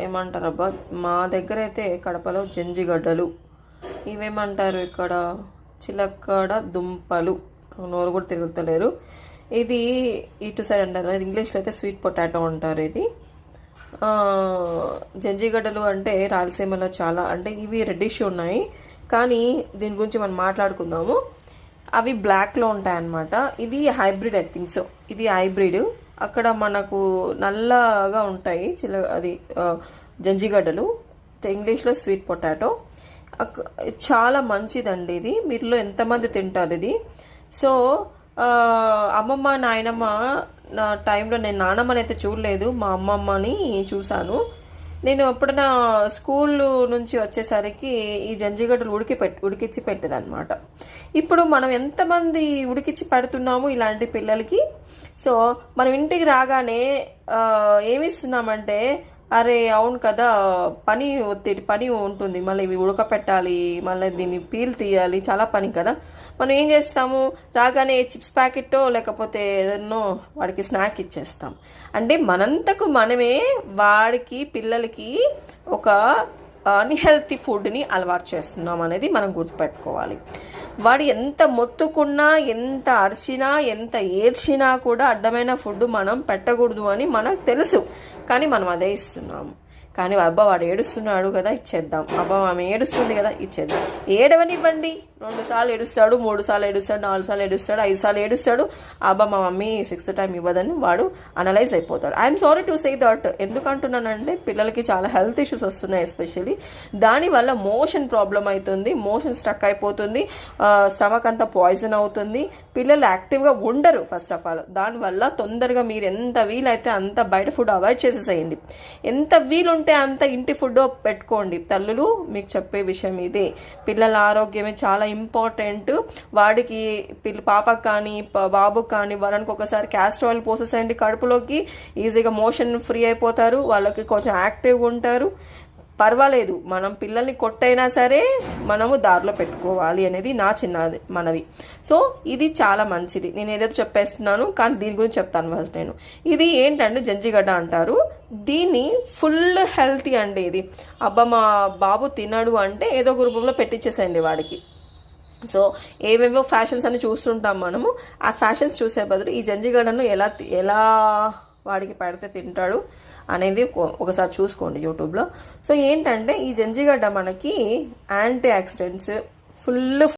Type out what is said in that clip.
ఏమంటారు అబ్బా, మా దగ్గర అయితే కడపలో జంజిగడ్డలు, ఇవేమంటారు ఇక్కడ చిలక్కడ దుంపలు, నోరు కూడా తిరుగుతలేరు. ఇది ఇటు సైడ్ అంటారు, ఇది ఇంగ్లీష్లో అయితే స్వీట్ పొటాటో అంటారు. ఇది జంజిగడ్డలు అంటే రాయలసీమలో చాలా, అంటే ఇవి రెడ్డిష్ ఉన్నాయి, కానీ దీని గురించి మనం మాట్లాడుకుందాము. అవి బ్లాక్లో ఉంటాయన్నమాట. ఇది హైబ్రిడ్, ఐ థింక్ సో. ఇది హైబ్రిడ్. అక్కడ మనకు నల్లగా ఉంటాయి అది జంజిగడ్డలు, ఇంగ్లీష్లో స్వీట్ పొటాటో. చాలా మంచిదండి ఇది. మీరులో ఎంతమంది తింటారు ఇది? సో అమ్మమ్మ నాయనమ్మ నా టైంలో, నేను నానమ్మని అయితే చూడలేదు, మా అమ్మమ్మని చూశాను. నేను ఎప్పుడైనా స్కూల్ నుంచి వచ్చేసరికి ఈ జంజిగడ్డలు ఉడికిచ్చి పెట్టేదన్నమాట. ఇప్పుడు మనం ఎంతమంది ఉడికిచ్చి పెడుతున్నాము ఇలాంటి పిల్లలకి? సో మనం ఇంటికి రాగానే ఏమిస్తున్నామంటే, అరే అవును కదా, ఒత్తిడి పని ఉంటుంది, మళ్ళీ ఇవి ఉడకపెట్టాలి, మళ్ళీ దీన్ని పీల్ తీయాలి, చాలా పని కదా. మనం ఏం చేస్తాము, రాగానే చిప్స్ ప్యాకెట్టో లేకపోతే ఏదన్నో వాడికి స్నాక్ ఇచ్చేస్తాం. అంటే మనంతకు మనమే వాడికి, పిల్లలకి ఒక అన్హెల్తీ ఫుడ్ని అలవాటు చేస్తున్నాం అనేది మనం గుర్తుపెట్టుకోవాలి. వాడు ఎంత మొత్తుకున్నా, ఎంత అరిచినా, ఎంత ఏడ్చినా కూడా అడ్డమైన ఫుడ్ మనం పెట్టకూడదు అని మనకు తెలుసు, కానీ మనం అదే ఇస్తున్నాము. కానీ అబ్బా వాడు ఏడుస్తున్నాడు కదా ఇచ్చేద్దాం, అబ్బా ఆమె ఏడుస్తుంది కదా ఇచ్చేద్దాం. ఏడవనివ్వండి, 2 సార్లు ఏడుస్తాడు, 3 సార్లు ఏడుస్తాడు, 4 సార్లు ఏడుస్తాడు, 5 సార్లు ఏడుస్తాడు. అబ్బా మా మమ్మీ 6th టైం ఇవ్వదని వాడు అనలైజ్ అయిపోతాడు. I'm sorry to say that. ఎందుకు అంటున్నానంటే, పిల్లలకి చాలా హెల్త్ ఇష్యూస్ వస్తున్నాయి. ఎస్పెషల్లీ దానివల్ల మోషన్ ప్రాబ్లం అవుతుంది, మోషన్ స్టక్ అయిపోతుంది, స్టమక్ అంతా పాయిజన్ అవుతుంది, పిల్లలు యాక్టివ్గా ఉండరు. ఫస్ట్ ఆఫ్ ఆల్ దానివల్ల తొందరగా మీరు ఎంత వీలైతే అంత బయట ఫుడ్ అవాయిడ్ చేసేసేయండి. ఎంత వీలుంటే అంత ఇంటి ఫుడ్ పెట్టుకోండి. తల్లులు మీకు చెప్పే విషయం ఇదే. పిల్లల ఆరోగ్యమే చాలా ఇంపార్టెంట్. వాడికి పాపకు కానీ బాబుకి కానీ వారానికి ఒకసారి క్యాస్టర్ ఆయిల్ పోసేసేయండి కడుపులోకి, ఈజీగా మోషన్ ఫ్రీ అయిపోతారు, వాళ్ళకి కొంచెం యాక్టివ్గా ఉంటారు. పర్వాలేదు, మనం పిల్లల్ని కొట్టైనా సరే మనము దారిలో పెట్టుకోవాలి అనేది నా చిన్నది మనవి. సో ఇది చాలా మంచిది. నేను ఏదైతే చెప్పేస్తున్నాను, కానీ దీని గురించి చెప్తాను ఫస్ట్. నేను ఇది ఏంటంటే జంజిగడ్డ అంటారు. దీన్ని ఫుల్ హెల్తీ అండి ఇది. అబ్బా మా బాబు తినడు అంటే ఏదో ఒక రూపంలో పెట్టించేసేయండి వాడికి. సో ఏవేవో ఫ్యాషన్స్ అని చూస్తుంటాం మనము. ఆ ఫ్యాషన్స్ చూసే బదులు ఈ జంజిగడ్డను ఎలా వాడికి పెడితే తింటాడు అనేది ఒకసారి చూసుకోండి యూట్యూబ్లో. సో ఏంటంటే ఈ జంజిగడ్డ మనకి యాంటీ ఆక్సిడెంట్స్ ఫుల్